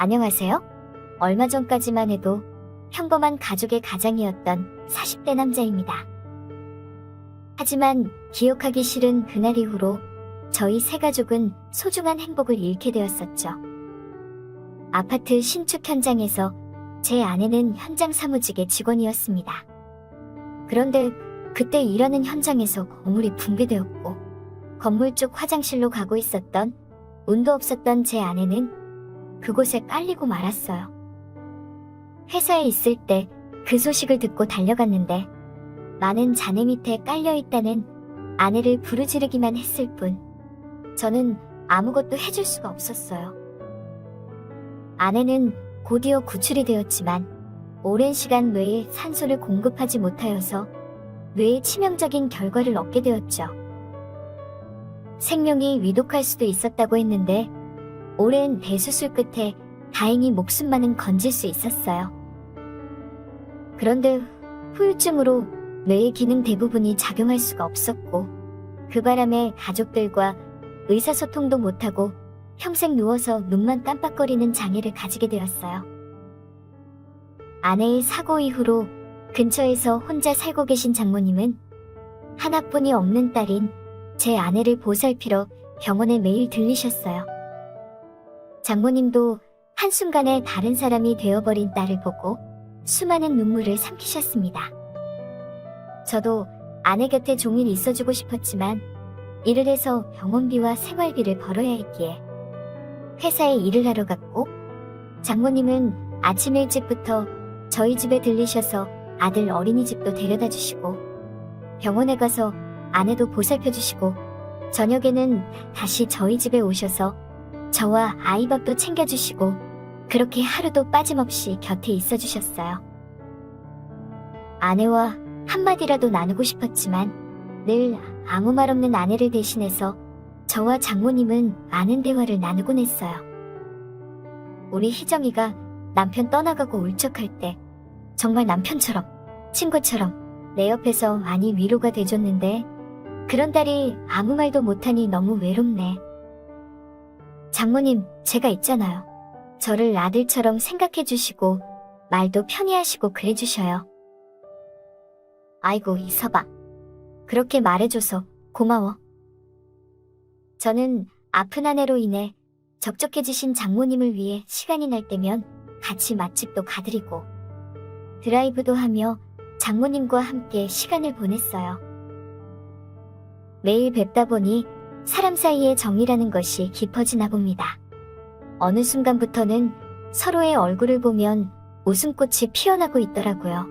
안녕하세요? 얼마 전까지만 해도 평범한 가족의 가장이었던 40대 남자입니다. 하지만 기억하기 싫은 그날 이후로 저희 세 가족은 소중한 행복을 잃게 되었었죠. 아파트 신축 현장에서 제 아내는 현장 사무직의 직원이었습니다. 그런데 그때 일하는 현장에서 건물이 붕괴되었고 건물 쪽 화장실로 가고 있었던 운도 없었던 제 아내는 그곳에 깔리고 말았어요. 회사에 있을 때 그 소식을 듣고 달려갔는데 많은 잔해 밑에 깔려있다는 아내를 부르지르기만 했을 뿐 저는 아무것도 해줄 수가 없었어요. 아내는 곧이어 구출이 되었지만 오랜 시간 뇌에 산소를 공급하지 못하여서 뇌에 치명적인 결과를 얻게 되었죠. 생명이 위독할 수도 있었다고 했는데 오랜 대수술 끝에 다행히 목숨만은 건질 수 있었어요. 그런데 후유증으로 뇌의 기능 대부분이 작용할 수가 없었고 그 바람에 가족들과 의사소통도 못하고 평생 누워서 눈만 깜빡거리는 장애를 가지게 되었어요. 아내의 사고 이후로 근처에서 혼자 살고 계신 장모님은 하나뿐이 없는 딸인 제 아내를 보살피러 병원에 매일 들리셨어요. 장모님도 한순간에 다른 사람이 되어버린 딸을 보고 수많은 눈물을 삼키셨습니다. 저도 아내 곁에 종일 있어주고 싶었지만 일을 해서 병원비와 생활비를 벌어야 했기에 회사에 일을 하러 갔고 장모님은 아침 일찍부터 저희 집에 들리셔서 아들 어린이집도 데려다 주시고 병원에 가서 아내도 보살펴 주시고 저녁에는 다시 저희 집에 오셔서 저와 아이 밥도 챙겨주시고 그렇게 하루도 빠짐없이 곁에 있어 주셨어요. 아내와 한마디라도 나누고 싶었지만 늘 아무 말 없는 아내를 대신해서 저와 장모님은 많은 대화를 나누곤 했어요. 우리 희정이가 남편 떠나가고 울적할 때 정말 남편처럼 친구처럼 내 옆에서 많이 위로가 돼줬는데 그런 딸이 아무 말도 못하니 너무 외롭네. 장모님, 제가 있잖아요. 저를 아들처럼 생각해주시고 말도 편히 하시고 그래주셔요. 아이고 이서방, 그렇게 말해줘서 고마워. 저는 아픈 아내로 인해 적적해지신 장모님을 위해 시간이 날 때면 같이 맛집도 가드리고 드라이브도 하며 장모님과 함께 시간을 보냈어요. 매일 뵙다 보니 사람 사이의 정이라는 것이 깊어지나 봅니다. 어느 순간부터는 서로의 얼굴을 보면 웃음꽃이 피어나고 있더라고요.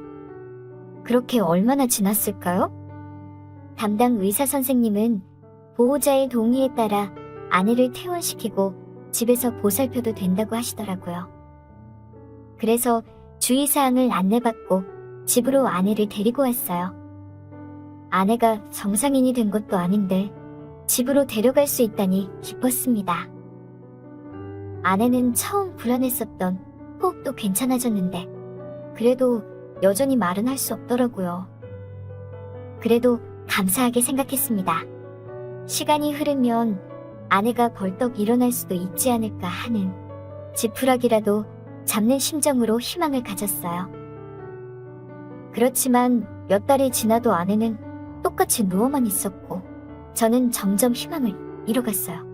그렇게 얼마나 지났을까요? 담당 의사 선생님은 보호자의 동의에 따라 아내를 퇴원시키고 집에서 보살펴도 된다고 하시더라고요. 그래서 주의사항을 안내받고 집으로 아내를 데리고 왔어요. 아내가 정상인이 된 것도 아닌데 집으로 데려갈 수 있다니 기뻤습니다. 아내는 처음 불안했었던 호흡도 괜찮아졌는데 그래도 여전히 말은 할 수 없더라고요. 그래도 감사하게 생각했습니다. 시간이 흐르면 아내가 벌떡 일어날 수도 있지 않을까 하는 지푸라기라도 잡는 심정으로 희망을 가졌어요. 그렇지만 몇 달이 지나도 아내는 똑같이 누워만 있었고 저는 점점 희망을 잃어갔어요.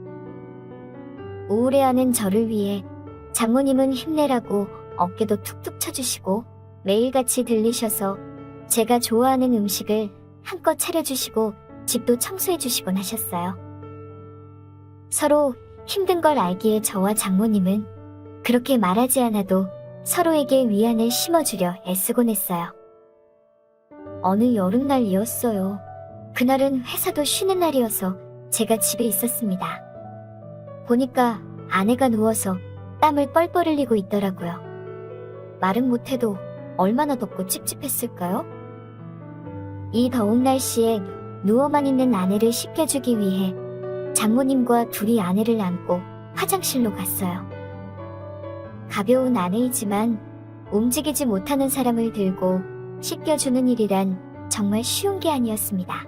우울해하는 저를 위해 장모님은 힘내라고 어깨도 툭툭 쳐주시고 매일같이 들리셔서 제가 좋아하는 음식을 한껏 차려주시고 집도 청소해주시곤 하셨어요. 서로 힘든 걸 알기에 저와 장모님은 그렇게 말하지 않아도 서로에게 위안을 심어주려 애쓰곤 했어요. 어느 여름날이었어요. 그날은 회사도 쉬는 날이어서 제가 집에 있었습니다. 보니까 아내가 누워서 땀을 뻘뻘 흘리고 있더라고요. 말은 못해도 얼마나 덥고 찝찝했을까요? 이 더운 날씨에 누워만 있는 아내를 씻겨주기 위해 장모님과 둘이 아내를 안고 화장실로 갔어요. 가벼운 아내이지만 움직이지 못하는 사람을 들고 씻겨주는 일이란 정말 쉬운 게 아니었습니다.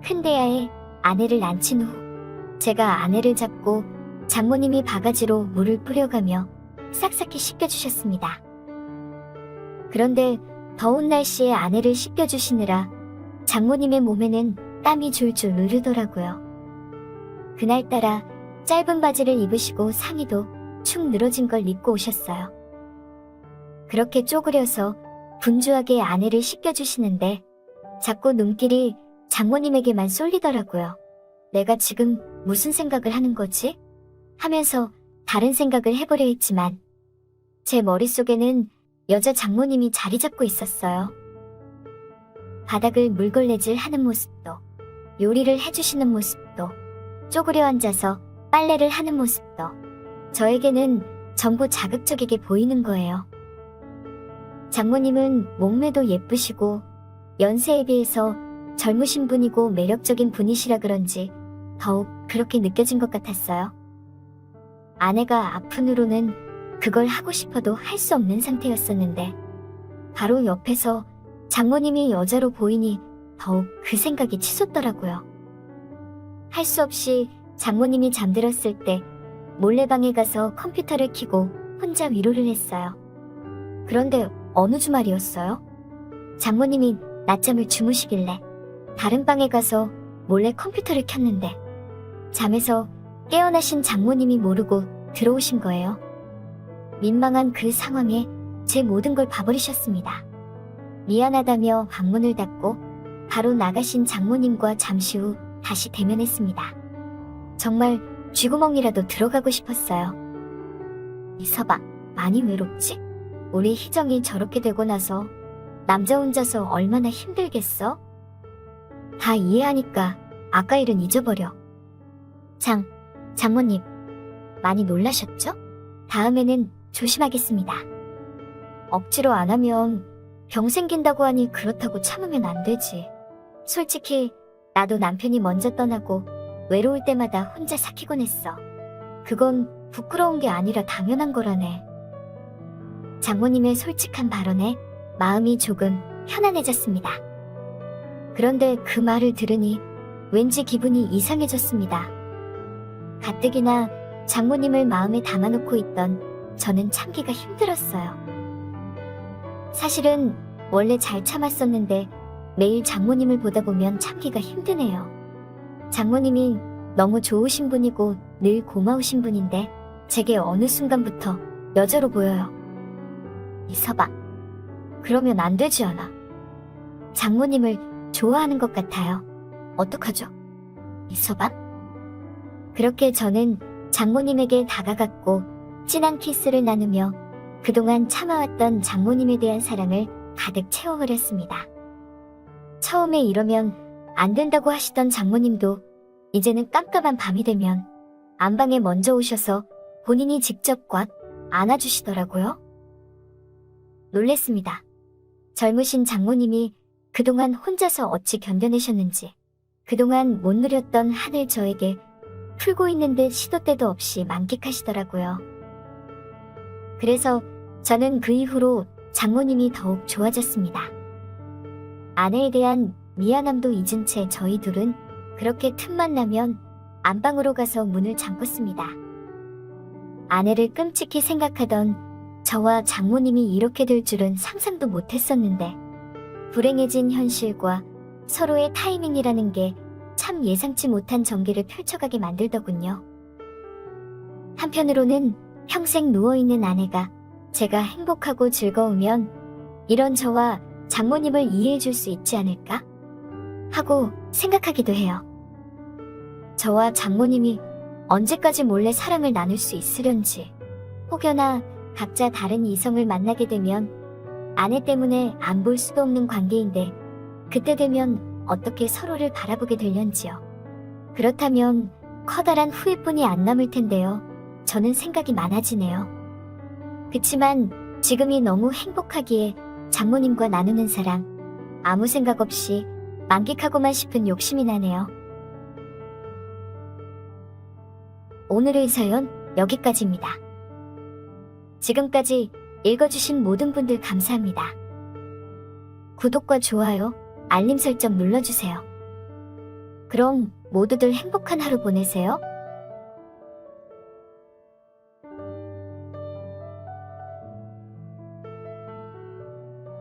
큰 대야에 아내를 앉힌 후 제가 아내를 잡고 장모님이 바가지로 물을 뿌려가며 싹싹이 씻겨주셨습니다. 그런데 더운 날씨에 아내를 씻겨주시느라 장모님의 몸에는 땀이 줄줄 흐르더라고요. 그날따라 짧은 바지를 입으시고 상의도 축 늘어진 걸 입고 오셨어요. 그렇게 쪼그려서 분주하게 아내를 씻겨주시는데 자꾸 눈길이 장모님에게만 쏠리더라고요. 내가 지금 무슨 생각을 하는 거지? 하면서 다른 생각을 해보려 했지만 제 머릿속에는 여자 장모님이 자리 잡고 있었어요. 바닥을 물걸레질 하는 모습도, 요리를 해주시는 모습도, 쪼그려 앉아서 빨래를 하는 모습도 저에게는 전부 자극적이게 보이는 거예요. 장모님은 몸매도 예쁘시고 연세에 비해서 젊으신 분이고 매력적인 분이시라 그런지 더욱 그렇게 느껴진 것 같았어요. 아내가 아픈 후로는 그걸 하고 싶어도 할 수 없는 상태였었는데 바로 옆에서 장모님이 여자로 보이니 더욱 그 생각이 치솟더라고요. 할 수 없이 장모님이 잠들었을 때 몰래방에 가서 컴퓨터를 켜고 혼자 위로를 했어요. 그런데 어느 주말이었어요? 장모님이 낮잠을 주무시길래 다른 방에 가서 몰래 컴퓨터를 켰는데 잠에서 깨어나신 장모님이 모르고 들어오신 거예요. 민망한 그 상황에 제 모든 걸 봐버리셨습니다. 미안하다며 방문을 닫고 바로 나가신 장모님과 잠시 후 다시 대면했습니다. 정말 쥐구멍이라도 들어가고 싶었어요. 이서방, 많이 외롭지? 우리 희정이 저렇게 되고 나서 남자 혼자서 얼마나 힘들겠어? 다 이해하니까 아까 일은 잊어버려. 장모님, 많이 놀라셨죠? 다음에는 조심하겠습니다. 억지로 안 하면 병 생긴다고 하니 그렇다고 참으면 안 되지. 솔직히 나도 남편이 먼저 떠나고 외로울 때마다 혼자 삭히곤 했어. 그건 부끄러운 게 아니라 당연한 거라네. 장모님의 솔직한 발언에 마음이 조금 편안해졌습니다. 그런데 그 말을 들으니 왠지 기분이 이상해졌습니다. 가뜩이나 장모님을 마음에 담아놓고 있던 저는 참기가 힘들었어요. 사실은 원래 잘 참았었는데 매일 장모님을 보다 보면 참기가 힘드네요. 장모님이 너무 좋으신 분이고 늘 고마우신 분인데 제게 어느 순간부터 여자로 보여요. 이서방, 그러면 안 되지 않아. 장모님을 좋아하는 것 같아요. 어떡하죠? 이서방? 그렇게 저는 장모님에게 다가갔고 진한 키스를 나누며 그동안 참아왔던 장모님에 대한 사랑을 가득 채워버렸습니다. 처음에 이러면 안 된다고 하시던 장모님도 이제는 깜깜한 밤이 되면 안방에 먼저 오셔서 본인이 직접 꽉 안아주시더라고요. 놀랬습니다. 젊으신 장모님이 그동안 혼자서 어찌 견뎌내셨는지, 그동안 못 누렸던 한을 저에게 풀고 있는 듯 시도 때도 없이 만끽하시더라고요. 그래서 저는 그 이후로 장모님이 더욱 좋아졌습니다. 아내에 대한 미안함도 잊은 채 저희 둘은 그렇게 틈만 나면 안방으로 가서 문을 잠궜습니다. 아내를 끔찍히 생각하던 저와 장모님이 이렇게 될 줄은 상상도 못했었는데 불행해진 현실과 서로의 타이밍이라는 게 참 예상치 못한 전개를 펼쳐가게 만들더군요. 한편으로는 평생 누워있는 아내가 제가 행복하고 즐거우면 이런 저와 장모님을 이해해줄 수 있지 않을까? 하고 생각하기도 해요. 저와 장모님이 언제까지 몰래 사랑을 나눌 수 있으련지, 혹여나 각자 다른 이성을 만나게 되면 아내 때문에 안 볼 수도 없는 관계인데 그때 되면 어떻게 서로를 바라보게 될련지요. 그렇다면 커다란 후회뿐이 안 남을 텐데요. 저는 생각이 많아지네요. 그치만 지금이 너무 행복하기에 장모님과 나누는 사랑, 아무 생각 없이 만끽하고만 싶은 욕심이 나네요. 오늘의 사연 여기까지입니다. 지금까지 읽어주신 모든 분들 감사합니다. 구독과 좋아요, 알림 설정 눌러주세요. 그럼 모두들 행복한 하루 보내세요.